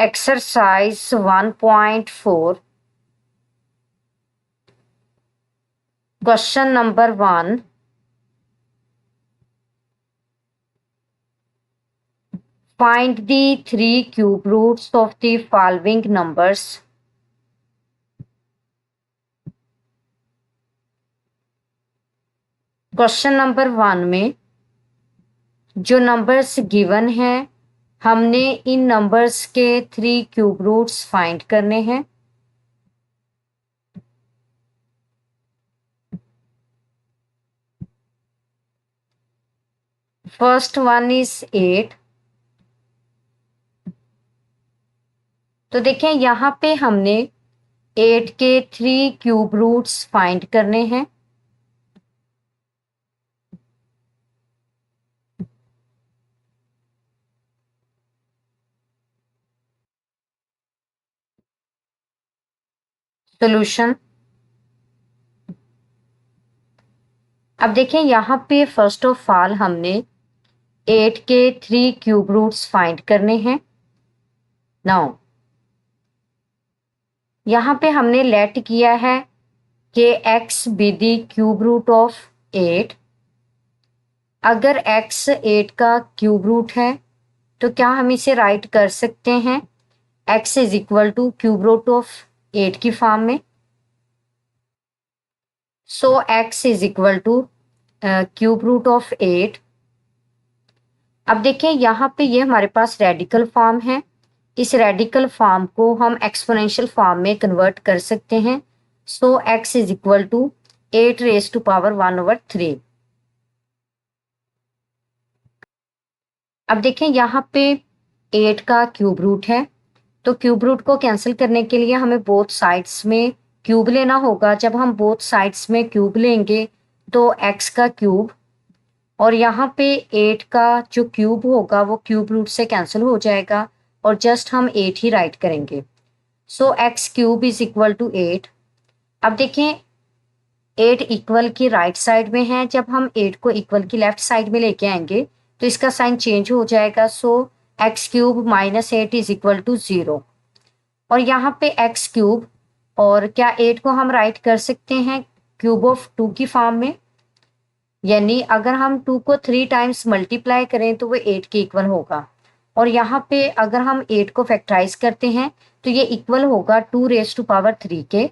Exercise 1.4. Question number 1. Find the 3 cube roots of the following numbers. Question number 1 में जो numbers given हैं, हमने इन numbers के 3 cube roots find करने हैं। First one is 8। तो देखें यहां पे हमने 8 के 3 क्यूब रूट्स फाइंड करने हैं। सॉल्यूशन। अब देखें यहां पे फर्स्ट ऑफ ऑल हमने 8 के 3 क्यूब रूट्स फाइंड करने हैं। नाउ यहां पे हमने लेट किया है कि x be the cube root of 8। अगर x 8 का क्यूब रूट है तो क्या हम इसे राइट कर सकते हैं x is equal to cube root of 8 की फॉर्म में। So x is equal to cube root of 8। अब देखें यहाँ पे ये हमारे पास रेडिकल फॉर्म है। इस रेडिकल फॉर्म को हम एक्सपोनेंशियल फॉर्म में कन्वर्ट कर सकते हैं। So x is equal to 8 raise to power 1/3। अब देखें यहाँ पे 8 का क्यूब रूट है, तो क्यूब रूट को कैंसिल करने के लिए हमें बोथ साइड्स में क्यूब लेना होगा। जब हम बोथ साइड्स में क्यूब लेंगे तो x का क्यूब और यहाँ पे 8 का जो क्यूब होगा वो क्यूब रूट से कैंसिल हो जाएगा और जस्ट हम 8 ही राइट करेंगे। So x cube is equal to 8। अब देखें 8 इक्वल की राइट साइड में है, जब हम 8 को इक्वल की लेफ्ट साइड में लेके आएंगे तो इसका साइन चेंज हो जाएगा। So x cube minus 8 is equal to 0। और यहाँ पे x क्यूब और क्या 8 को हम राइट कर सकते हैं क्यूब ऑफ 2 की फॉर्म में, यानी अगर हम 2 को 3 टाइम्स मल्टीप्लाई करें तो वो 8 के इक्वल होगा। और यहाँ पे अगर हम 8 को फैक्टराइज करते हैं तो ये इक्वल होगा 2 रेज टू पावर 3 के।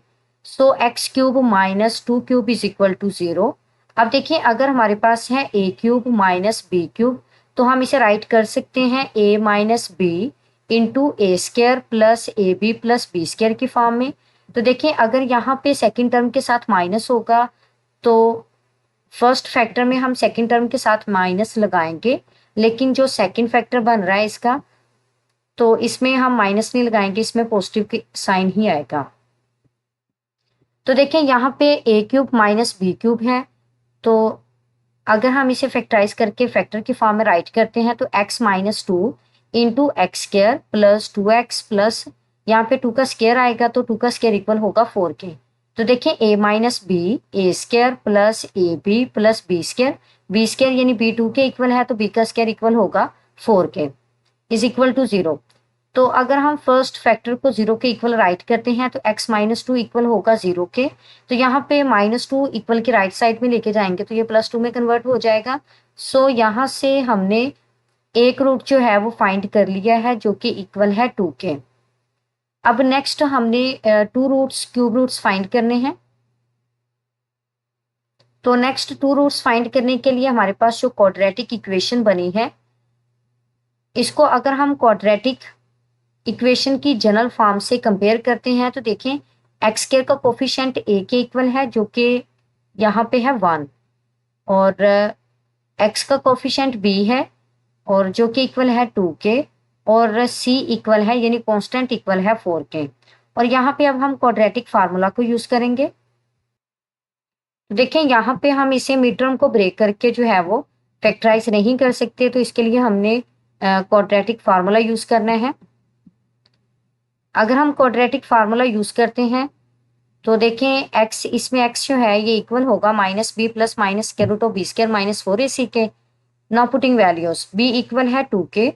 So x cube minus 2 cube is equal to 0। अब देखिए अगर हमारे पास है a cube minus b cube तो हम इसे राइट कर सकते हैं a minus b into a square plus a b plus b square की फॉर्म में। तो देखिए अगर यहाँ पे सेकेंड टर्म के साथ माइनस होगा तो फर्स्ट फैक्टर में हम सेकेंड टर्म के साथ माइनस लगाएंगे, लेकिन जो सेकेंड फैक्टर बन रहा है इसका तो इसमें हम माइनस नहीं लगाएंगे, इसमें पॉजिटिव की साइन ही आएगा। तो देखें यहाँ पे a cube minus b cube है, तो अगर हम इसे फैक्टराइज करके फैक्टर की फॉर्म में राइट करते हैं तो x minus 2 into x square plus 2x plus यहाँ पे 2 का स्क्वायर आएगा तो 2 का स्क्वायर इक्वल होगा 4 के। तो देखिए a minus b a square plus a b plus b square यानी b 2 के इक्वल है तो b का स्क्वायर इक्वल होगा 4 के इज इक्वल टू 0। तो अगर हम फर्स्ट फैक्टर को 0 के इक्वल राइट करते हैं तो x माइनस 2 इक्वल होगा 0 के। तो यहाँ पे माइनस 2 इक्वल के राइट साइड में लेके जाएंगे तो ये प्लस 2 में कन्वर्ट हो जाएगा। सो यहाँ से हमने एक रूट जो है वो फाइंड कर लिया है जो कि इक्वल है 2 के। अब नेक्स्ट हमने 2 रूट्स क्यूब रूट्स फाइंड करने हैं। तो नेक्स्ट 2 रूट्स फाइंड करने के लिए हमारे पास जो क्वाड्रेटिक इक्वेशन बनी है, इसको अगर हम क्वाड्रेटिक इक्वेशन की जनरल फॉर्म से कंपेयर करते हैं तो देखें एक्स स्क्वायर का कोफिशिएंट a के इक्वल है जो कि यहाँ पे है 1 और x का कोफिशिएंट b है और जो कि इक्वल है 2 के और c इक्वल है यानी कांस्टेंट इक्वल है 4 के। और यहाँ पे अब हम क्वाड्रेटिक फार्मूला को यूज करेंगे। देखें यहाँ पे हम इसे मिड टर्म को ब्रेक करके जो है वो फैक्टराइज नहीं कर सकते, तो इसके लिए हमने क्वाड्रेटिक फार्मूला यूज करना है। अगर हम क्वाड्रेटिक फार्मूला यूज करते हैं तो देखें x इसमें x जो है ये इक्वल होगा minus b plus minus square root of b square minus 4ac के। Now putting values b equal है 2 के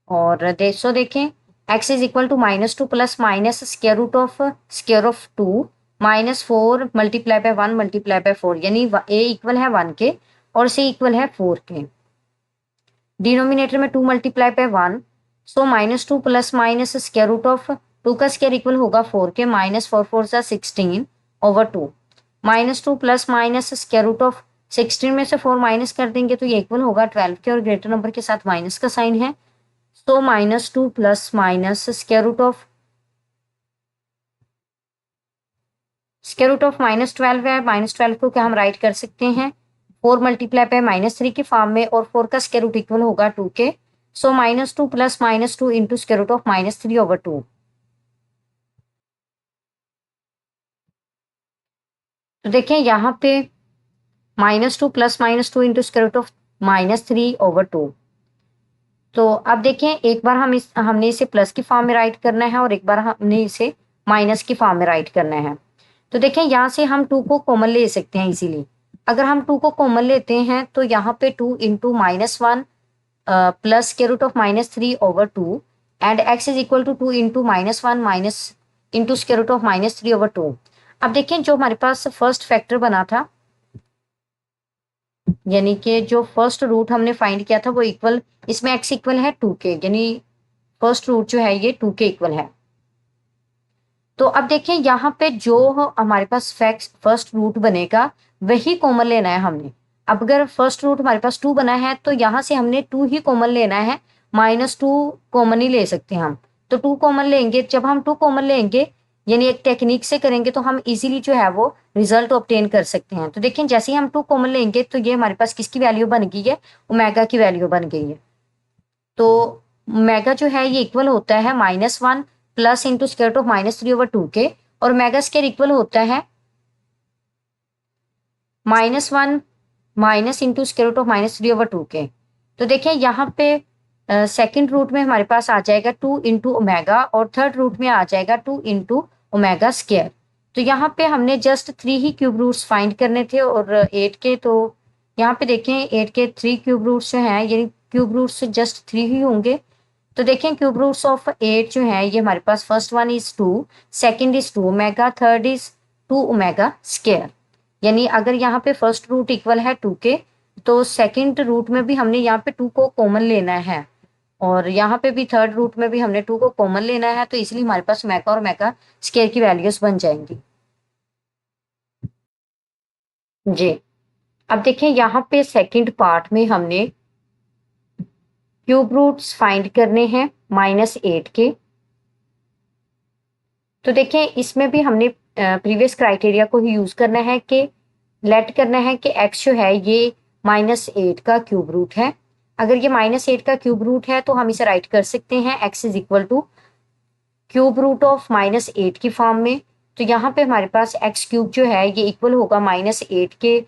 और सो देखें x is equal to -2 plus minus square of 2 -4 multiply by 1 multiply by 4, यानी ए इक्वल है 1 के और सी इक्वल है 4 के। डिनोमिनेटर में 2 multiply by 1, so -2 plus minus square root of 2 का स्क्वायर इक्वल होगा 4 के, -4 4 16 over 2, -2 plus minus square root of 16 में से 4 माइनस कर देंगे तो ये इक्वल होगा 12 के, और ग्रेटर नंबर के साथ माइनस का साइन है, so -2 plus minus square root of -12 है। -12 को क्या हम राइट कर सकते हैं 4 मल्टीप्लाई बाय -3 के फॉर्म में, और 4 का स्क्वायर रूट इक्वल होगा 2 के, so -2 plus -2 into square root of -3 over 2। तो देखिए यहाँ पे -2 plus -2 into square root of -3 over 2। तो अब देखें, एक बार हमने इसे प्लस की फॉर्म में राइट करना है और एक बार हमने इसे माइनस की फॉर्म में राइट करना है। तो देखें यहाँ से हम 2 को कॉमन ले सकते हैं इजीली। अगर हम 2 को कॉमन लेते हैं तो यहाँ पे 2 into -1 plus square root of -3 over 2 and x is equal to 2 into -1 minus into square root of -3 over 2। अब देखें जो हमारे पास फर्स्ट फैक्टर बना था, यानी कि जो फर्स्ट रूट हमने फाइंड किया था वो इक्वल, इसमें x इक्वल है 2 के, यानी फर्स्ट रूट जो है ये 2 के इक्वल है। तो अब देखें यहाँ पे जो हमारे पास फर्स्ट रूट बनेगा वही कॉमन लेना है हमने। अब अगर फर्स्ट रूट हमारे पास 2 बना है तो यहाँ से हमने 2 ही कॉमन लेना है, -2 कॉमन ही ले सकते हैं हम। तो 2 कॉमन लेंगे, जब हम 2 कॉमन लेंगे यानी एक टेक्निक से करेंगे तो हम इजीली जो है वो रिजल्ट ऑब्टेन कर सकते हैं। तो देखें जैसे ही हम 2 कॉमन लेंगे तो ये हमारे पास किसकी वैल्यू बन गई है, ओमेगा की वैल्यू बन गई है। तो ओमेगा जो है ये इक्वल होता है -1 plus into square root of -3 over 2 के, और ओमेगा स्क्वायर इक्वल होता है -1 minus into square root of -3 over 2 के। तो देखिए यहाँ पे सेकेंड रूट में हमारे पास आ जाएगा 2 इंटू ओमेगा, और थर्ड रूट में आ जाएगा 2 इंटू ओमेगा स्क्वायर। तो यहाँ पे हमने जस्ट 3 ही क्यूब रूट्स फाइंड करने थे और 8 के, तो यहाँ पे देखें 8 के 3 क्यूब रूट्स जो हैं, यानी क्यूब रूट्स जस्ट 3 ही होंगे। तो देखें क्यूब रूट्स ऑफ 8 जो है ये हमारे पास first one is 2, second is 2 omega, third is 2 omega square. यानी अगर यहाँ पे फर्स्ट रूट इक्वल है 2 के तो सेकंड रूट में भी हमने यहाँ पे 2 को कॉमन लेना है, और यहाँ पे भी थर्ड रूट में भी हमने 2 को कॉमन लेना है, तो इसलिए हमारे पास ओमेगा और ओमेगा स्क्वायर की वैल्यूज बन जाएंगी। जी, अब देखें यहाँ पे सेकंड पार्ट में हमने क्यूब रूट्स फाइंड करने हैं -8 के। तो देखें इसमें भी हमने प्रीवियस क्राइटेरिया को ही यूज करना है कि लेट करना है कि x जो है ये -8 का क्यूब रूट है। अगर ये -8 का क्यूब रूट है तो हम इसे राइट कर सकते हैं x is equal to cube root of -8 की फॉर्म में। तो यहाँ पे हमारे पास x क्यूब जो है ये इक्वल होगा -8 के,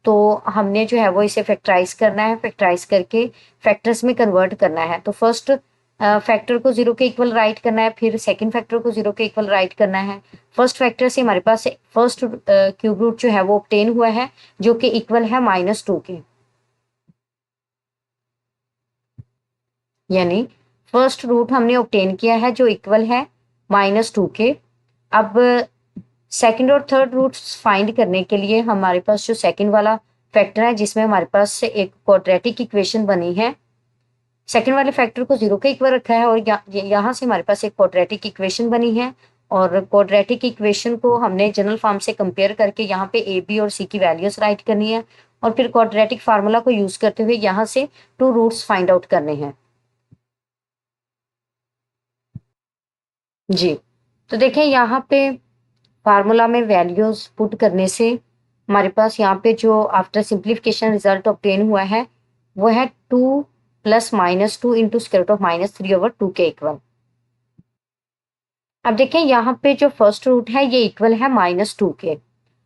तो हमने जो है वो इसे फैक्टराइज करना है, फैक्टराइज करके फैक्टर्स में कन्वर्ट करना है। तो फर्स्ट फैक्टर को 0 के इक्वल राइट करना है, फिर सेकंड फैक्टर को 0 के इक्वल राइट करना है। फर्स्ट फैक्टर से हमारे पास फर्स्ट क्यूब रूट जो है वो ऑब्टेन हुआ है जो कि इक्वल है -2 के, यानी फर्स्ट रूट हमने ऑब्टेन किया है जो इक्वल है -2 के। अब सेकंड और थर्ड रूट्स फाइंड करने के लिए हमारे पास जो सेकंड वाला फैक्टर है जिसमें हमारे पास से एक क्वाड्रेटिक इक्वेशन बनी है, सेकंड वाले फैक्टर को 0 के इक्वल रखा है, और यहाँ से हमारे पास एक क्वाड्रेटिक इक्वेशन बनी है, और क्वाड्रेटिक इक्वेशन को हमने जनरल फॉर्म से कंपेयर करके यहाँ पे ए बी और सी की वैल्यूज राइट करनी है, और फिर क्वाड्रेटिक फार्मूला को यूज करते हुए यहाँ से 2 रूट्स फाइंड आउट करने हैं। जी, तो देखें यहाँ पे फार्मूला में वैल्यूज पुट करने से हमारे पास यहाँ पे जो आफ्टर सिंप्लीफिकेशन रिजल्ट ऑब्टेन हुआ है वो है 2 plus -2 into square root of -3 over 2 के इक्वल। अब देखें यहाँ पे जो फर्स्ट रूट है ये इक्वल है -2 के।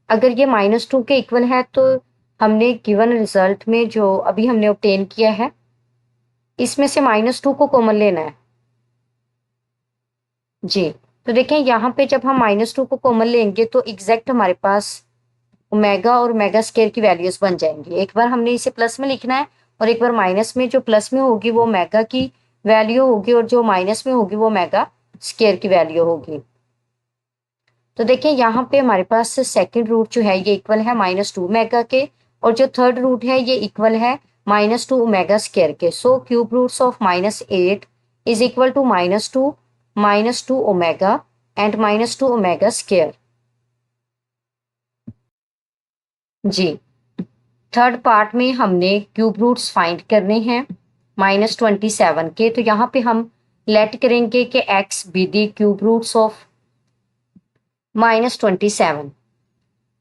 अगर ये -2 के इक्वल है तो हमने गिवन रिजल्ट में जो अभी हमने ऑब्टेन किया है इसमें से -2 को कॉमन लेना है। जी, तो देखें यहाँ पे जब हम -2 को कॉमन लेंगे तो एग्जैक्ट हमारे पास ओमेगा और ओमेगा स्क्वायर की वैल्यूज बन जाएंगी। एक बार हमने इसे प्लस में लिखना है और एक बार माइनस में, जो प्लस में होगी वो ओमेगा की वैल्यू होगी और जो माइनस में होगी वो ओमेगा स्क्वायर की वैल्यू होगी। तो देखिए यहाँ पे हमारे पास सेकंड रूट जो है ये इक्वल है -2 ओमेगा के, और जो थर्ड रूट है ये इक्वल है -2 ओमेगा स्क्वायर के। So cube roots of -8 is equal to -2 omega and -2 omega square. जी, थर्ड पार्ट में हमने क्यूब रूट्स फाइंड करने हैं -27 के। तो यहाँ पे हम लेट करेंगे कि x be the cube roots of -27।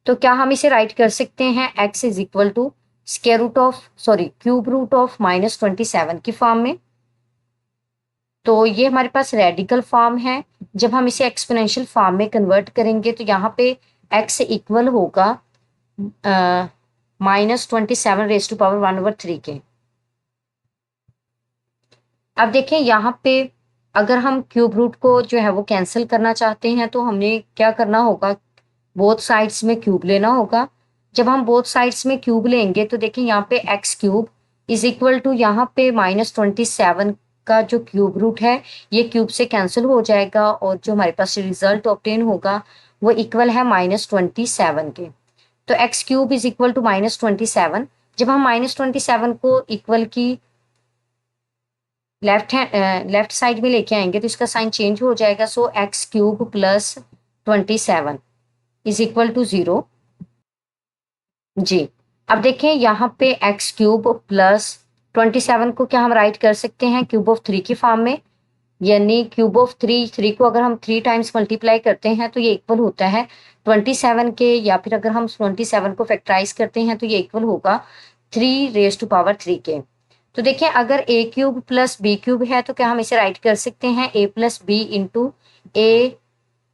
तो क्या हम इसे राइट कर सकते हैं x is equal to cube root of -27 की फॉर्म में। तो ये हमारे पास रेडिकल फॉर्म है। जब हम इसे एक्सपोनेंशियल फॉर्म में कन्वर्ट करेंगे तो यहाँ पे x इक्वल होगा -27 raised to power 1/3 के। अब देखें यहाँ पे अगर हम क्यूब रूट को जो है वो कैंसिल करना चाहते हैं तो हमने क्या करना होगा, बोथ साइड्स में क्यूब लेना होगा। जब हम बोथ साइड्स में क्यूब लेंगे तो देखिए यहाँ पे x cube is equal to यहाँ पे -27 का जो क्यूब रूट है ये क्यूब से कैंसिल हो जाएगा, और जो हमारे पास रिजल्ट ऑब्टेन होगा वो इक्वल है -27 के। तो x cube is equal to -27। जब हम -27 को इक्वल की लेफ्ट साइड में लेके आएंगे तो इसका साइन चेंज हो जाएगा। So x cube plus 27 is equal to 0। जी, अब देखें यहाँ पे एक्स क्यूब प्लस 27 को क्या हम राइट कर सकते हैं क्यूब ऑफ 3 की फॉर्म में, यानी क्यूब ऑफ 3 को अगर हम 3 टाइम्स मल्टीप्लाई करते हैं तो ये इक्वल होता है 27 के, या फिर अगर हम 27 को फैक्टराइज करते हैं तो ये इक्वल होगा 3 raised to power 3 के। तो देखिए अगर ए क्यूब प्लस बी क्यूब है तो क्या हम इसे राइट कर सकते हैं a plus b into a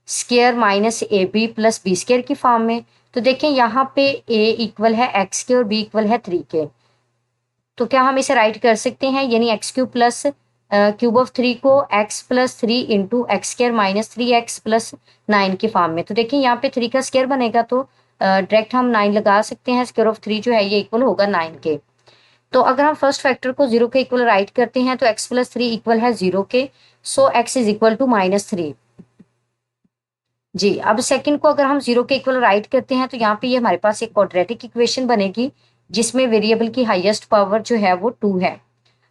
square minus a b plus b square की फॉर्म में। तो देखिए यहाँ पे a इक्वल है x के और b इक्वल है 3 के। तो क्या हम इसे राइट कर सकते हैं, यानी x cube plus cube of 3 को x plus 3 into x square minus 3x plus 9 की फॉर्म में। तो देखिए यहाँ पे 3 का स्क्वायर बनेगा तो डायरेक्ट हम 9 लगा सकते हैं। स्क्वायर ऑफ 3 जो है ये इक्वल होगा 9 के। तो अगर हम फर्स्ट फैक्टर को 0 के इक्वल राइट करते हैं तो x प्लस 3 इक्वल है 0 के। So x is equal to -3। जी, अब सेकंड को अगर हम 0 के इक्वल राइट करते हैं तो यहाँ पे ये हमारे पास एक क्वाड्रेटिक इक्वेशन बनेगी जिसमें वेरिएबल की हाईएस्ट पावर जो है वो 2 है।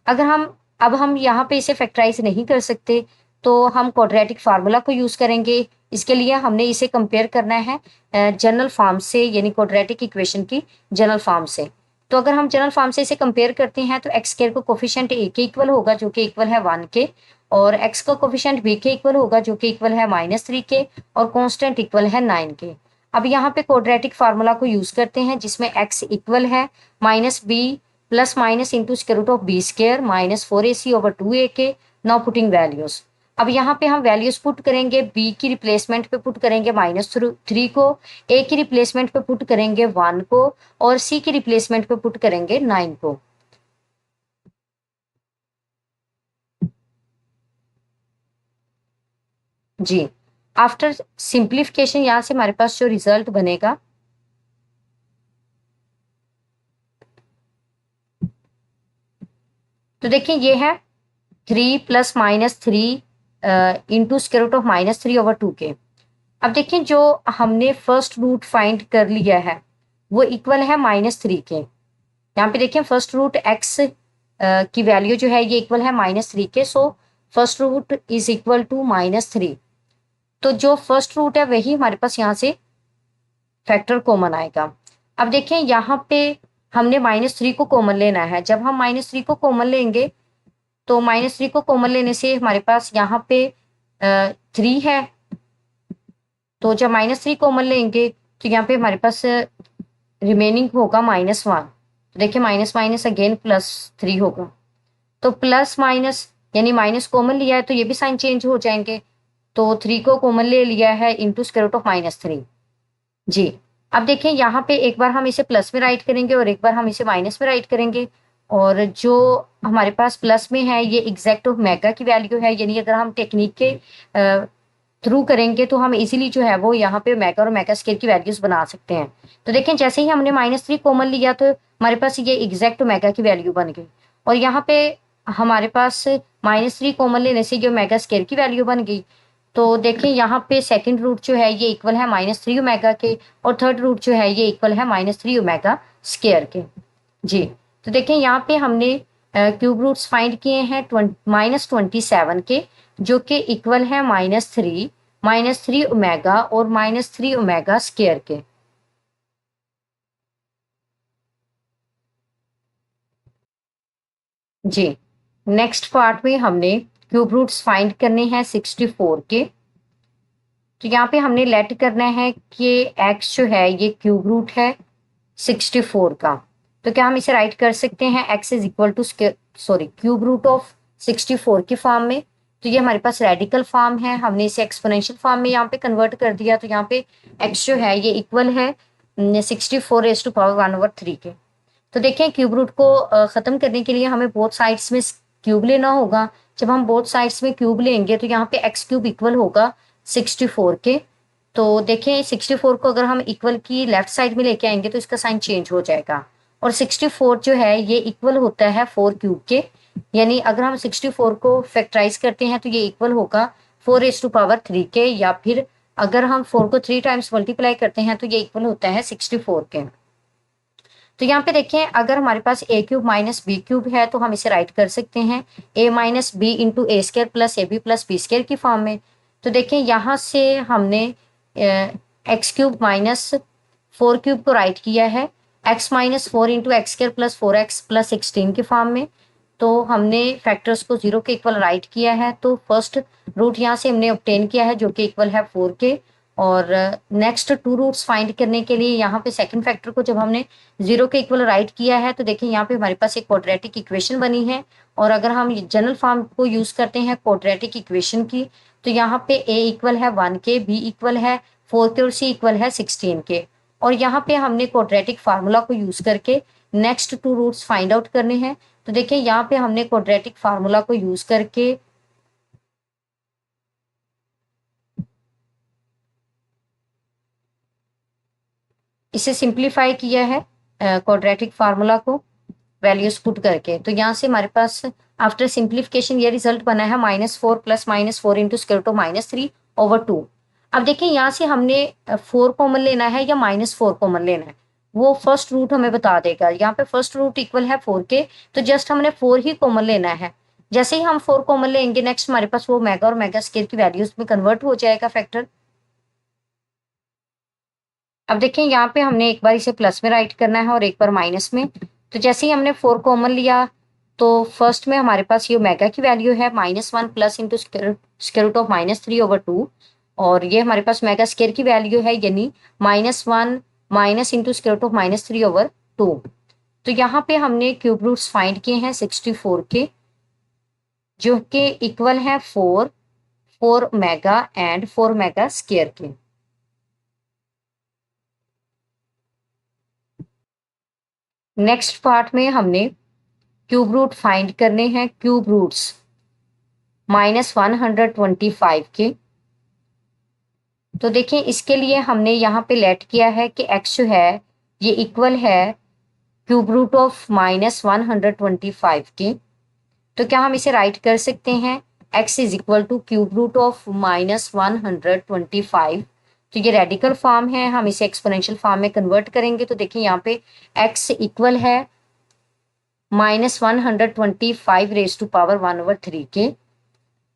अगर हम यहाँ पे इसे फैक्टराइज नहीं कर सकते तो हम क्वाड्रेटिक फार्मूला को यूज करेंगे। इसके लिए हमने इसे कंपेयर करना है जनरल फॉर्म से, यानी क्वाड्रेटिक इक्वेशन की जनरल फॉर्म से। तो अगर हम जनरल फॉर्म से इसे कंपेयर करते हैं तो एक्स स्क्वायर को कोफिशिएंट ए के इक्वल होगा जो कि इक्वल है 1 के, और एक्स का कोफिशिएंट बी के इक्वल होगा जो कि इक्वल है -3 के, और कांस्टेंट इक्वल है 9 के। अब यहाँ पे क्वाड्रेटिक फार्मूला को यूज करते हैं जिसमें एक्स इक्वल है -b plus minus into square root of b square -4ac/2a। Now putting values. अब यहाँ पे हम वैल्यूज पुट करेंगे, b की रिप्लेसमेंट पे पुट करेंगे -3 को, a की रिप्लेसमेंट पे पुट करेंगे 1 को, और c की रिप्लेसमेंट पे पुट करेंगे 9 को। जी, आफ्टर सिंप्लीफिकेशन यहाँ से हमारे पास जो रिजल्ट बनेगा तो देखिए ये है 3 plus -3 into square root of -3/2 के। अब देखिए जो हमने फर्स्ट रूट फाइंड कर लिया है वो इक्वल है -3 के। यहाँ पे देखिए फर्स्ट रूट x की वैल्यू जो है ये इक्वल है -3 के। So first root is equal to -3। तो जो फर्स्ट रूट है वही हमारे पास यहाँ से फैक्टर कॉमन आएगा। अब देखें यहाँ पे हमने -3 को कॉमन लेना है। जब हम -3 को कॉमन लेंगे तो -3 को कॉमन लेने से हमारे पास यहाँ पे 3 है। तो जब -3 कॉमन लेंगे तो यहाँ पे हमारे पास रिमेनिंग होगा -1। तो देखिए माइनस माइनस अगेन +3 होगा। तो प्लस माइनस यानी माइनस कॉमन लिया है तो ये भी साइन चेंज हो जाएंगे। तो 3 को कॉमन ले लिया है इंटू स्क्वायर रूट ऑफ -3। जी, अब देखिए यहाँ पे एक बार हम इसे प्लस में राइट करेंगे और एक बार हम इसे माइनस में राइट करेंगे, और जो हमारे पास प्लस में है ये एग्जैक्ट ओमेगा की वैल्यू है, यानी अगर हम टेक्निक के थ्रू करेंगे तो हम इजीली जो है वो यहाँ पे ओमेगा और ओमेगा स्क्वायर की वैल्यूज बना सकते हैं। तो देखें जैसे ही हमने -3 कॉमन लिया तो हमारे पास ये एग्जैक्ट ओमेगा की वैल्यू बन गई, और यहाँ पे हमारे पास -3 कॉमन लेने से जो ओमेगा स्क्वायर की वैल्यू बन गई। तो देखें यहाँ पे सेकंड रूट जो है ये इक्वल है -3 ओमेगा के, और थर्ड रूट जो है ये इक्वल है -3 ओमेगा स्क्वायर के। जी, तो देखें यहाँ पे हमने क्यूब रूट्स फाइंड किए हैं -27 के, जो कि इक्वल है -3 ओमेगा और -3 ओमेगा स्क्वायर के। जी, नेक्स्ट पार्ट में हमने क्यूब रूट्स फाइंड करने हैं 64 के। तो यहाँ पे हमने लेट करना है कि x जो है ये क्यूब रूट है 64 का। तो क्या हम इसे राइट कर सकते हैं x is equal to cube root of 64 की फॉर्म में। तो ये हमारे पास रेडिकल फॉर्म है, हमने इसे एक्सपोनेंशियल फॉर्म में यहाँ पे कन्वर्ट कर दिया। तो यहाँ पे x जो है ये इक्वल है 64 रेज़ टू पावर 1/3 के। तो देखें क्यूब रूट को ख़त्म करने के लिए हमें बोथ साइड्स में क्यूब लेना होगा। जब हम बोथ साइड्स में क्यूब लेंगे तो यहाँ पे एक्स क्यूब इक्वल होगा 64 के। तो देखें 64 को अगर हम इक्वल की लेफ्ट साइड में लेके आएंगे तो इसका साइन चेंज हो जाएगा, और 64 जो है ये इक्वल होता है 4 क्यूब के। यानी अगर हम 64 को फैक्टराइज करते हैं तो ये इक्वल होगा 4⁻³ के, या फिर अगर हम 4 को 3 टाइम्स मल्टीप्लाई करते हैं तो ये इक्वल होता है 64 के। तो यहाँ पे देखें अगर हमारे पास a cube minus b cube है तो हम इसे राइट कर सकते हैं a minus b into a square plus a b plus b square की फॉर्म में। तो देखें यहाँ से हमने एक्स क्यूब माइनस 4 क्यूब को राइट किया है x minus 4 into x square plus 4x plus 16 की फॉर्म में। तो हमने फैक्टर्स को 0 के इक्वल राइट किया है। तो फर्स्ट रूट यहाँ से हमने ऑब्टेन किया है जो कि इक्वल है 4 के, और नेक्स्ट 2 रूट्स फाइंड करने के लिए यहाँ पे सेकंड फैक्टर को जब हमने 0 के इक्वल राइट किया है तो देखिए यहाँ पे हमारे पास एक क्वाड्रेटिक इक्वेशन बनी है। और अगर हम जनरल फॉर्म को यूज करते हैं क्वाड्रेटिक इक्वेशन की, तो यहाँ पे a इक्वल है 1 के, b इक्वल है 4 के और c इक्वल है 16 के। और यहाँ पे हमने क्वाड्रेटिक फार्मूला को यूज करके नेक्स्ट 2 रूट्स फाइंड आउट करने हैं। तो देखिए यहाँ पे हमने क्वाड्रेटिक फार्मूला को यूज करके इसे सिंप्लीफाई किया है क्वाड्रेटिक फार्मूला को वैल्यूज पुट करके। तो यहाँ से हमारे पास आफ्टर सिंप्लीफिकेशन ये रिजल्ट बना है -4 plus -4 into square root of -3/2। अब देखिए यहाँ से हमने 4 कॉमन लेना है या -4 कॉमन लेना है, वो फर्स्ट रूट हमें बता देगा। यहाँ पे फर्स्ट रूट इक्वल है 4 के, तो जस्ट हमने 4 ही कॉमन लेना है। जैसे ही हम 4 कॉमन लेंगे नेक्स्ट हमारे पास वो मेगा और मेगा स्क्वायर की वैल्यूज में कन्वर्ट हो जाएगा फैक्टर। अब देखिए यहाँ पे हमने एक बार इसे प्लस में राइट करना है और एक बार माइनस में। तो जैसे ही हमने 4 कॉमन लिया तो फर्स्ट में हमारे पास ये ओमेगा की वैल्यू है -1 plus into square root of -3/2, और ये हमारे पास मेगा स्क्वायर की वैल्यू है यानी -1 minus into square root of -3/2। तो यहाँ पे हमने क्यूब रूट्स फाइंड किए हैं 64 के, जो कि इक्वल है 4 ओमेगा एंड 4 ओमेगा स्क्वायर के। नेक्स्ट पार्ट में हमने क्यूब रूट फाइंड करने हैं क्यूब रूट्स -125 के। तो देखिए इसके लिए हमने यहाँ पे लेट किया है कि x जो है ये इक्वल है क्यूब रूट ऑफ -125 के। तो क्या हम इसे राइट कर सकते हैं x is equal to cube root of -125। तो ये रेडिकल फॉर्म है, हम इसे एक्सपोनेंशियल फॉर्म में कन्वर्ट करेंगे। तो देखिए यहाँ पे x इक्वल है -125 रेज़ टू पावर 1/3 के।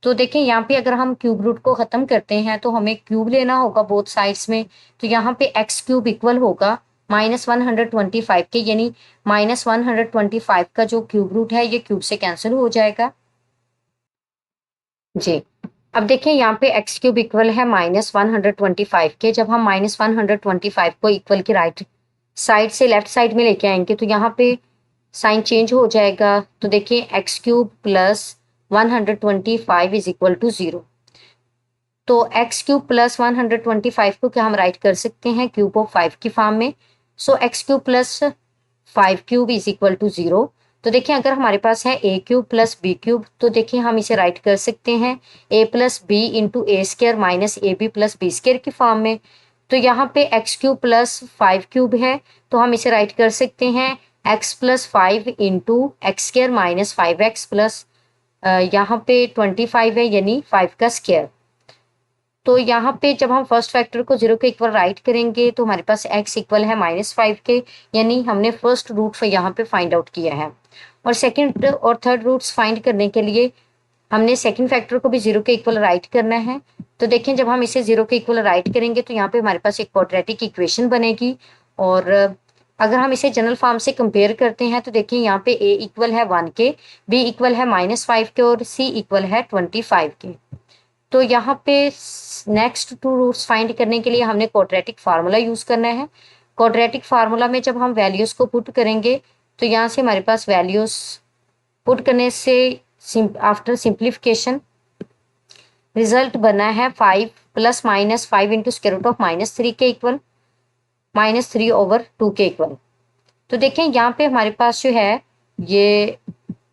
तो देखें यहाँ पे अगर हम क्यूब रूट को खत्म करते हैं तो हमें क्यूब लेना होगा बोथ साइड्स में। तो यहाँ पे एक्स क्यूब इक्वल होगा -125 के, यानी -125 का जो क्यूब रूट है ये क्यूब से कैंसिल हो जाएगा। जी, अब देखें यहाँ पे एक्स क्यूब इक्वल है -125 के। जब हम -125 को इक्वल की राइट साइड से लेफ्ट साइड में लेके आएंगे तो यहाँ पे साइन चेंज हो जाएगा। तो देखिए x cube plus 125 is equal to 0। तो एक्स क्यूब प्लस 125 को क्या हम राइट कर सकते हैं क्यूब ऑफ 5 की फॉर्म में। So x cube plus 5 cube is equal to 0। तो देखिए अगर हमारे पास है a cube plus b cube, तो देखिए हम इसे राइट कर सकते हैं a plus b into a square minus a b plus b square की फॉर्म में। तो यहाँ पे एक्स क्यूब प्लस 5 क्यूब है, तो हम इसे राइट कर सकते हैं x plus 5 into x square minus 5x plus यहाँ पे 25 है यानी 5 का स्क्वायर। तो यहाँ पे जब हम फर्स्ट फैक्टर को 0 के इक्वल राइट करेंगे तो हमारे पास x इक्वल है -5 के, यानी हमने फर्स्ट रूट यहाँ पे फाइंड आउट किया है। और सेकंड और थर्ड रूट्स फाइंड करने के लिए हमने सेकंड फैक्टर को भी 0 के इक्वल राइट करना है। तो देखें जब हम इसे 0 के इक्वल राइट करेंगे तो यहाँ पे हमारे पास एक क्वाड्रेटिक इक्वेशन बनेगी। और अगर हम इसे जनरल फॉर्म से कंपेयर करते हैं तो देखिए यहाँ पे a इक्वल है 1 के, b इक्वल है -5 के और c इक्वल है 25 के। तो यहाँ पे नेक्स्ट टू रूट्स फाइंड करने के लिए हमने क्वाड्रेटिक फार्मूला यूज करना है। क्वाड्रेटिक फार्मूला में जब हम वैल्यूज को पुट करेंगे तो यहाँ से हमारे पास वैल्यूज पुट करने से आफ्टर सिंप्लीफिकेशन रिजल्ट बना है 5 plus -5 into square root of -3 के इक्वल -3/2 के इक्वल। तो देखें यहाँ पे हमारे पास जो है ये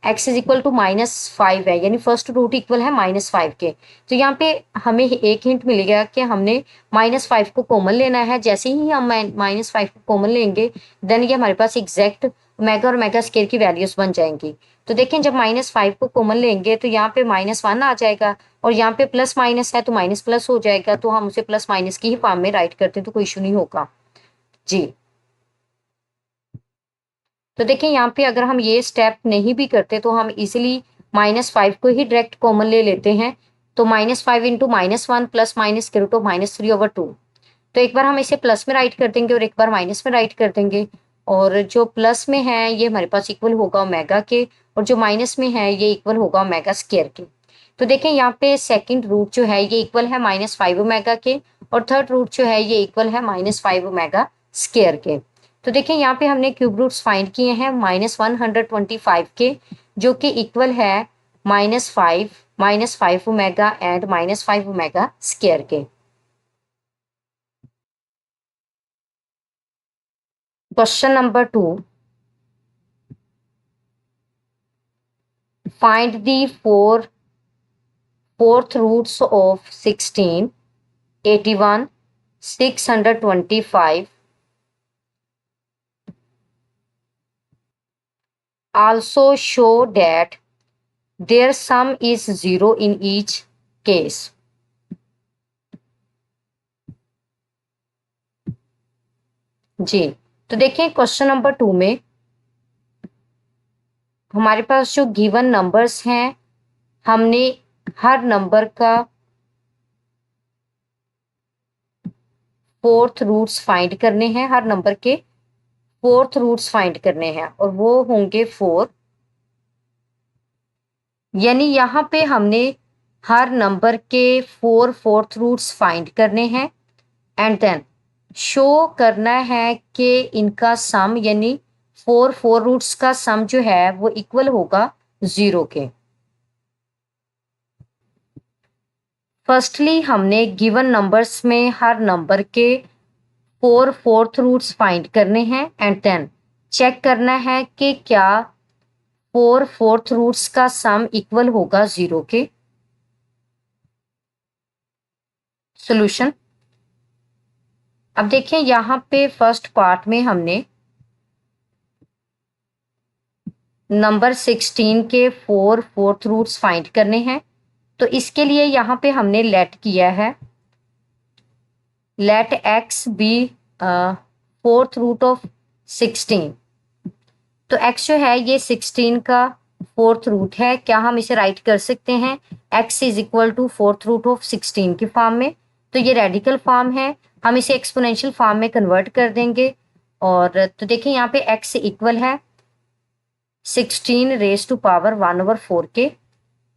x इज इक्वल टू -5 है, यानी फर्स्ट रूट इक्वल है -5 के। तो यहाँ पे हमें एक हिंट मिलेगा कि हमने -5 को कॉमन लेना है। जैसे ही हम -5 को कॉमन लेंगे देन ये हमारे पास एग्जैक्ट ओमेगा और ओमेगा स्क्वायर की वैल्यूज बन जाएंगी। तो देखें जब -5 को कॉमन लेंगे तो यहाँ पे -1 आ जाएगा और यहाँ पे प्लस माइनस है तो माइनस प्लस हो जाएगा। तो हम उसे प्लस माइनस की ही फॉर्म में राइट करते हैं तो कोई इशू नहीं होगा जी। तो देखिए यहाँ पे अगर हम ये स्टेप नहीं भी करते तो हम इजिली -5 को ही डायरेक्ट कॉमन ले लेते हैं। तो -5 इंटू -1 प्लस माइनस के रूट ऑफ -3/2। तो एक बार हम इसे प्लस में राइट कर देंगे और एक बार माइनस में राइट कर देंगे। और जो प्लस में है ये हमारे पास इक्वल होगा ओमेगा के और जो माइनस में है ये इक्वल होगा ओमेगा स्क्वायर के। तो देखें यहाँ पे सेकंड रूट जो है ये इक्वल है -5 ओमेगा के और थर्ड रूट जो है ये इक्वल है -5 ओमेगा स्क्वायर के। तो देखें यहाँ पे हमने क्यूब रूट्स फाइंड किए हैं -125 के, जो कि इक्वल है -5 ओमेगा एंड -5 ओमेगा स्क्वायर के। Question number 2, find the fourth roots of 16, 81, 625. Also show that their sum is 0 in each case. जी, तो देखिए क्वेश्चन नंबर 2 में हमारे पास जो गिवन नंबर्स हैं हमने हर नंबर का फोर्थ रूट्स फाइंड करने हैं, हर नंबर के फोर्थ रूट्स फाइंड करने हैं और वो होंगे 4। यानी यहाँ पे हमने हर नंबर के 4 फोर्थ रूट्स फाइंड करने हैं एंड देन शो करना है कि इनका सम यानी 4 रूट्स का सम जो है वो इक्वल होगा 0 के। फर्स्टली हमने गिवन नंबर्स में हर नंबर के 4 फोर्थ रूट्स फाइंड करने हैं एंड देन चेक करना है कि क्या 4 फोर्थ रूट्स का सम इक्वल होगा 0 के। सॉल्यूशन, अब देखिए यहाँ पे फर्स्ट पार्ट में हमने नंबर 16 के 4 फोर्थ रूट्स फाइंड करने हैं। तो इसके लिए यहाँ पे हमने लेट किया है, let x be fourth root of 16। तो x जो है ये 16 का फोर्थ रूट है। क्या हम इसे राइट कर सकते हैं x is equal to fourth root of 16 की फॉर्म में? तो ये रेडिकल फॉर्म है, हम इसे एक्सपोनेंशियल फॉर्म में कन्वर्ट कर देंगे। और तो देखिए यहाँ पे x इक्वल है 16 रेज टू पावर 1/4 के।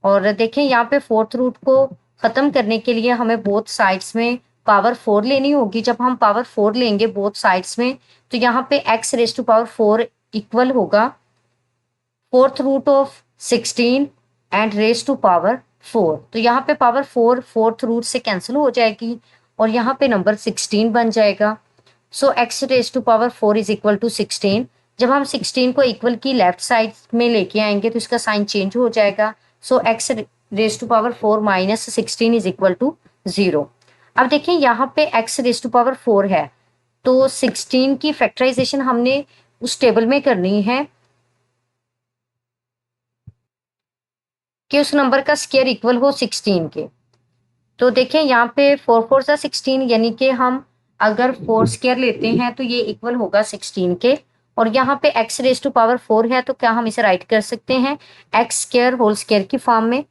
और देखें यहाँ पे फोर्थ रूट को खत्म करने के लिए हमें बोथ साइड्स में पावर 4 लेनी होगी। जब हम पावर 4 लेंगे बोथ साइड्स में तो यहाँ पे x raise to power 4 equal होगा fourth root of 16 and raise to power 4। तो यहाँ पे पावर 4 फोर्थ रूट से कैंसिल हो जाएगी और यहाँ पे नंबर 16 बन जाएगा। So x raise to power 4 is equal to 16। जब हम 16 को इक्वल की लेफ्ट साइड में लेके आएंगे तो इसका साइन चेंज हो जाएगा। So x raise to power 4 minus 16 is equal to 0। अब देखिए यहाँ पे x रेज टू पावर 4 है तो 16 की फैक्टराइजेशन हमने उस टेबल में करनी है कि उस नंबर का स्क्वायर इक्वल हो 16 के। तो देखिए यहाँ पे 4 4 सा 16, यानी कि हम अगर 4 स्क्वायर लेते हैं तो ये इक्वल होगा 16 के। और यहाँ पे x रेज टू पावर 4 है, तो क्या हम इसे राइट कर सकते हैं एक्स स्क्वायर होल स्क्वायर की फॉर्म में।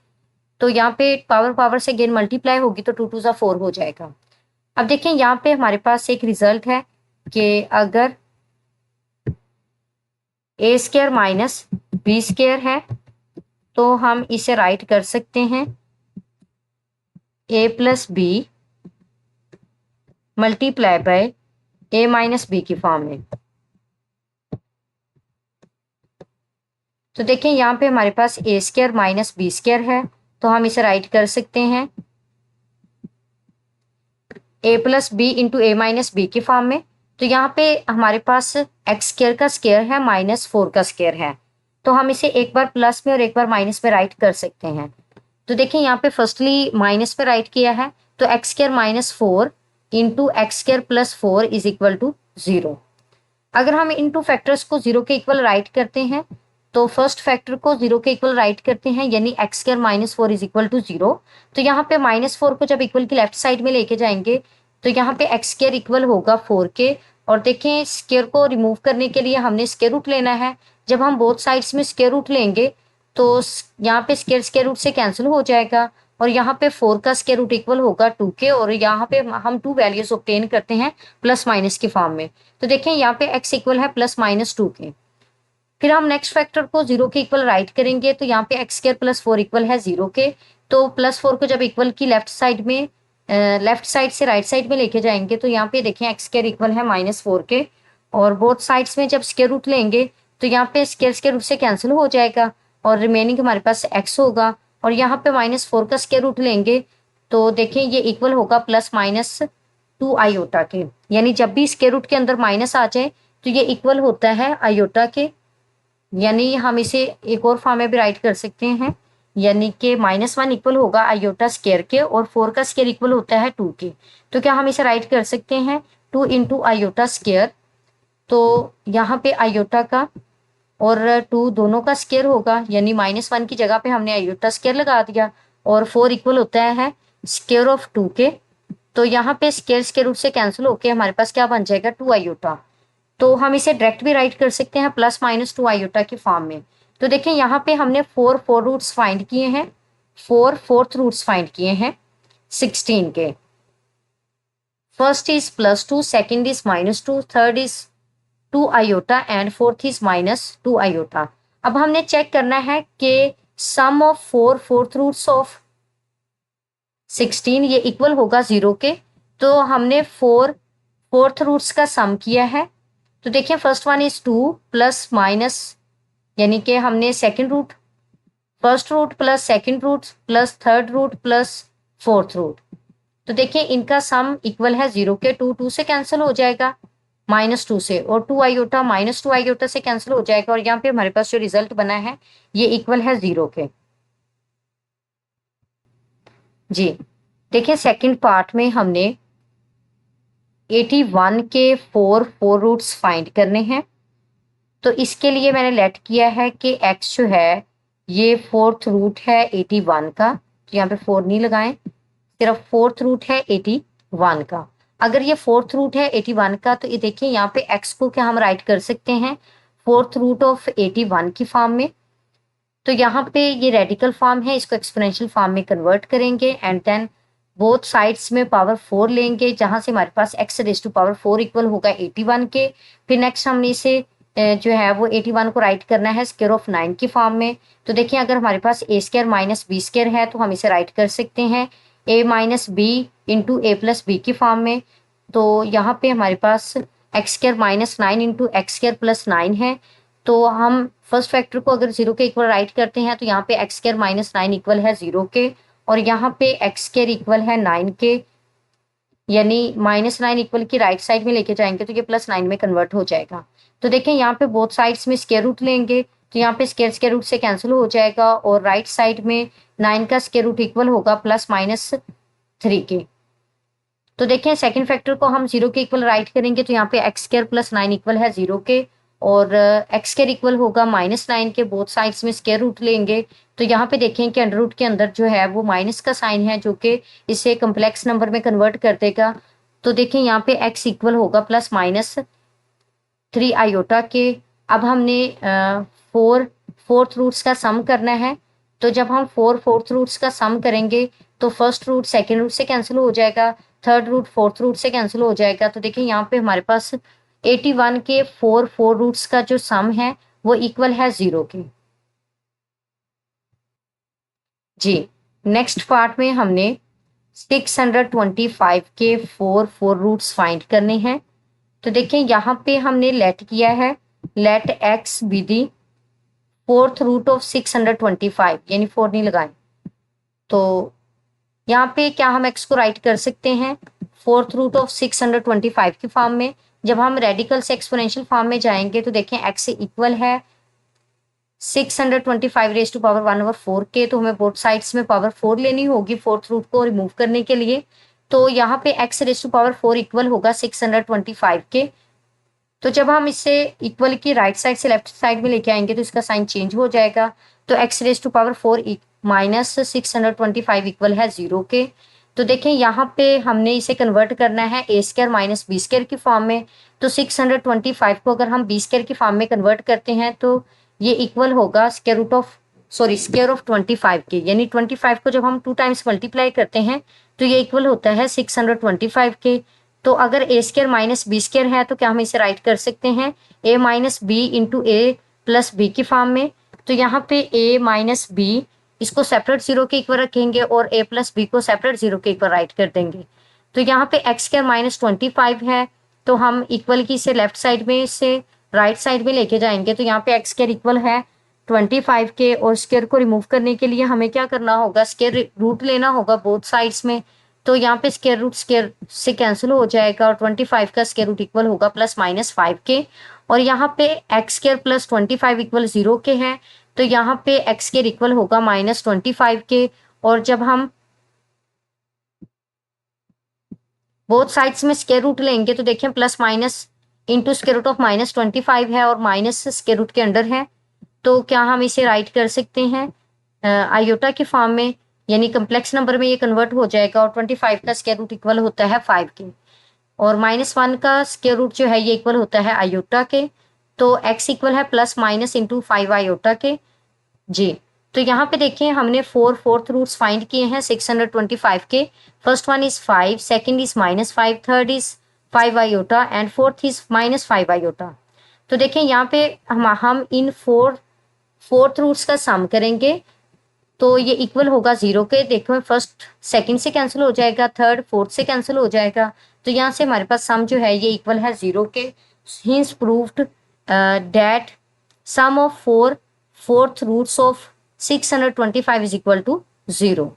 तो यहाँ पे पावर पावर से अगेन मल्टीप्लाई होगी तो 2 2 सा 4 हो जाएगा। अब देखिए यहाँ पे हमारे पास एक रिजल्ट है कि अगर a square minus b square है तो हम इसे राइट कर सकते हैं a plus b multiply by a minus b की फॉर्म में। तो देखिए यहाँ पे हमारे पास a square minus b square है, तो हम इसे राइट कर सकते हैं a plus b into a minus b की फॉर्म में। तो यहाँ पे हमारे पास एक्स स्क्वायर का स्क्वायर है माइनस 4 का स्क्वायर है, तो हम इसे एक बार प्लस में और एक बार माइनस में राइट कर सकते हैं। तो देखिए यहाँ पे फर्स्टली माइनस में राइट किया है, तो x square minus 4 into x square plus 4 is equal to 0। अगर हम इन टू फैक्टर्स को 0 के इक्वल राइट करते हैं तो फर्स्ट फैक्टर को 0 के इक्वल राइट करते हैं, यानी x square minus 4 is equal to 0। तो यहाँ पे माइनस 4 को जब इक्वल की लेफ्ट साइड में लेके जाएंगे तो यहाँ पे एक्स स्क्वायर इक्वल होगा 4 के। और देखें स्क्वायर को रिमूव करने के लिए हमने स्क्वायर रूट लेना है। जब हम बोथ साइड्स में स्क्वायर रूट लेंगे तो यहाँ पे स्क्वायर स्क्वायर रूट से कैंसिल हो जाएगा और यहाँ पे 4 का स्क्वायर रूट इक्वल होगा 2 के। और यहाँ पे हम 2 वैल्यूज ऑब्टेन करते हैं प्लस माइनस की फॉर्म में। तो देखें यहाँ पे x इक्वल है प्लस माइनस 2 के। फिर हम नेक्स्ट फैक्टर को 0 के इक्वल राइट करेंगे, तो यहाँ पे एक्स स्क्वायर प्लस 4 इक्वल है 0 के। तो प्लस 4 को जब इक्वल की लेफ्ट साइड में लेफ्ट साइड से राइट साइड में लेके जाएंगे तो यहाँ पे देखें एक्स स्क्वायर इक्वल है माइनस 4 के। और बोथ साइड्स में जब स्क्वायर रूट लेंगे तो यहाँ पे स्क्वायर स्क्वायर रूट से कैंसिल हो जाएगा और रिमेनिंग हमारे पास x होगा। और यहाँ पे माइनस 4 का स्क्वायर रूट लेंगे तो देखें ये इक्वल होगा प्लस माइनस 2 आयोटा के। यानी जब भी स्क्वायर रूट के अंदर माइनस आ जाए तो ये इक्वल होता है आयोटा के। यानी हम इसे एक और फॉर्म में भी राइट कर सकते हैं, यानी कि -1 इक्वल होगा आयोटा स्क्वायर के और 4 का स्क्वायर इक्वल होता है 2 के। तो क्या हम इसे राइट कर सकते हैं 2 इंटू आयोटा स्क्वायर। तो यहाँ पे आयोटा का और 2 दोनों का स्क्वायर होगा, यानी -1 की जगह पे हमने आयोटा स्क्वायर लगा दिया और 4 इक्वल होता है स्क्वायर ऑफ 2 के। तो यहाँ पे स्क्वायर स्क्वायर रूट से कैंसिल होके हमारे पास क्या बन जाएगा 2 आयोटा। तो हम इसे डायरेक्ट भी राइट कर सकते हैं प्लस माइनस 2 आयोटा की फॉर्म में। तो देखिए यहाँ पे हमने 4 रूट्स फाइंड किए हैं, 4 फोर्थ रूट्स फाइंड किए हैं 16 के। First is +2, second is -2, third is 2 iota and fourth is -2 iota. अब हमने चेक करना है कि सम ऑफ 4 फोर्थ रूट्स ऑफ 16 ये इक्वल होगा 0 के। तो हमने 4 फोर्थ रूट्स का सम किया है। तो देखिए first one is 2 plus minus, यानी कि हमने second root, first root plus second root plus third root plus fourth root. तो देखिए इनका सम इक्वल है 0 के। 2 2 से कैंसिल हो जाएगा -2 से, और 2 आयोटा -2 आयोटा से कैंसिल हो जाएगा। और यहाँ पे हमारे पास जो रिजल्ट बना है ये इक्वल है 0 के। जी देखिए सेकंड पार्ट में हमने 81 के 4 रूट्स फाइंड करने हैं। तो इसके लिए मैंने लेट किया है कि x जो है ये फोर्थ रूट है 81 का, तो यहाँ पे 4 नहीं लगाएं, सिर्फ फोर्थ रूट है 81 का। अगर ये फोर्थ रूट है 81 का तो ये देखिए यहाँ पे x को क्या हम राइट कर सकते हैं फोर्थ रूट ऑफ 81 की फॉर्म में। तो यहाँ पे ये रेडिकल फॉर्म है, इसको एक्सपोनेंशियल फॉर्म में कन्वर्ट करेंगे एंड देन बोथ साइड्स में पावर 4 लेंगे, जहां से हमारे पास x raise to power 4 equal होगा 81 के। फिर नेक्स्ट हमने इसे जो है वो 81 को राइट करना है स्क्वायर ऑफ 9 की फॉर्म में। तो देखिए अगर हमारे पास a square minus b square है तो हम इसे राइट कर सकते हैं a minus b into a plus b की फॉर्म में। तो यहाँ पे हमारे पास x square -9 into x square plus 9 है। तो हम फर्स्ट फैक्टर को अगर 0 के इक्वल राइट करते हैं तो यहाँ पे एक्स स्क्वायर -9 इक्वल है 0 के, और यहाँ पे एक्स स्क्वायर इक्वल है 9 के, यानी -9 इक्वल की राइट साइड में लेके जाएंगे तो ये +9 में कन्वर्ट हो जाएगा। तो देखें यहाँ पे बोथ साइड्स में स्क्वायर रूट लेंगे तो यहाँ पे स्क्वायर स्क्वायर रूट से कैंसिल हो जाएगा और राइट साइड में 9 का स्क्वायर रूट इक्वल होगा +-3 के। तो देखें सेकंड फैक्टर को हम 0 के इक्वल राइट करेंगे तो यहाँ पे एक्स स्क्वायर +9 इक्वल है 0 के, और एक्स स्क्वायर इक्वल होगा -9 के, बोथ साइड्स में स्क्वायर रूट लेंगे तो यहाँ पे देखें कि अंडर रूट के अंदर जो है वो माइनस का साइन है जो कि इसे कम्प्लेक्स नंबर में कन्वर्ट कर देगा। तो देखें यहाँ पे x इक्वल होगा +-3 आयोटा के। अब हमने फोर्थ रूट्स का सम करना है। तो जब हम फोर्थ रूट्स का सम करेंगे तो फर्स्ट रूट सेकेंड रूट से कैंसिल हो जाएगा, थर्ड रूट फोर्थ रूट से कैंसिल हो जाएगा। तो देखिए यहाँ पे हमारे पास 81 के फोर रूट्स का जो सम है वो इक्वल है 0 के। जी, नेक्स्ट पार्ट में हमने 625 के फोर रूट्स फाइंड करने हैं। तो देखिए यहाँ पे हमने लेट किया है, let x be the fourth root of 625, यानी 4 नहीं लगाए। तो यहाँ पे क्या हम x को राइट कर सकते हैं फोर्थ रूट ऑफ 625 के फॉर्म में। जब हम रेडिकल से एक्सपोनेंशियल फॉर्म में जाएंगे तो देखें x इक्वल है 625 रेज टू पावर 1/4 के। तो हमें बोथ साइड्स में पावर 4 लेनी होगी फोर्थ रूट को रिमूव करने के लिए। तो यहाँ पे x raise to power 4 equal होगा 625 के। तो जब हम इसे इक्वल की राइट साइड से लेफ्ट साइड में लेके आएंगे तो इसका साइन चेंज हो जाएगा। तो x raise to power 4 -625 equal है 0 के। तो देखें यहाँ पे हमने इसे कन्वर्ट करना है a square minus b square की फॉर्म में। तो 625 को अगर हम बी स्क्वायर की फॉर्म में कन्वर्ट करते हैं तो ये इक्वल होगा स्क्वायर ऑफ 25 के, यानी 25 को जब हम 2 टाइम्स मल्टीप्लाई करते हैं तो ये इक्वल होता है 625 के। तो अगर a square minus b square है तो क्या हम इसे राइट कर सकते हैं a minus b into a plus b की फॉर्म में। तो यहाँ पे a माइनस बी इसको सेपरेट 0 के इक्वल रखेंगे और a प्लस बी को सेपरेट 0 के इक्वल राइट कर देंगे। तो यहाँ पे एक्स स्क्वायर -25 है तो हम इक्वल की इसे लेफ्ट साइड में से राइट साइड में लेके जाएंगे। तो यहाँ पे एक्स स्क्वायर इक्वल है 25 के, और स्क्वायर को रिमूव करने के लिए हमें क्या करना होगा, स्क्वायर रूट लेना होगा बोथ साइड्स में। तो यहाँ पे स्क्वायर रूट स्क्वायर से कैंसिल हो जाएगा और 25 का स्क्वायर रूट इक्वल होगा +-5 के। और यहाँ पे एक्स स्क्वायर प्लस 25 इक्वल 0 के है। तो यहाँ पे एक्स स्क्वायर इक्वल होगा -25 के। और जब हम बोथ साइड्स में स्क्वायर रूट लेंगे तो देखें plus minus into square root of -25 है और माइनस स्क्वायर रूट के अंडर है। तो क्या हम इसे राइट कर सकते हैं आयोटा की फॉर्म में, यानी कम्प्लेक्स नंबर में ये कन्वर्ट हो जाएगा। और 25 का स्क्वायर रूट इक्वल होता है 5 के, और -1 का स्क्वायर रूट जो है ये इक्वल होता है आयोटा के। तो x इक्वल है +- इंटू 5 आयोटा के। जी, तो यहाँ पे देखिए हमने फोर्थ रूट्स फाइंड किए हैं 625 के। First one is 5, second is -5, third is 5 iota and fourth is -5 iota. तो देखिए यहाँ पे हम इन फोर्थ रूट्स का सम करेंगे तो ये इक्वल होगा 0 के। देखो फर्स्ट सेकंड से कैंसिल हो जाएगा, थर्ड फोर्थ से कैंसिल हो जाएगा। तो यहाँ से हमारे पास सम जो है ये इक्वल है 0 के। Hence proved that sum of fourth roots of 625 is equal to 0।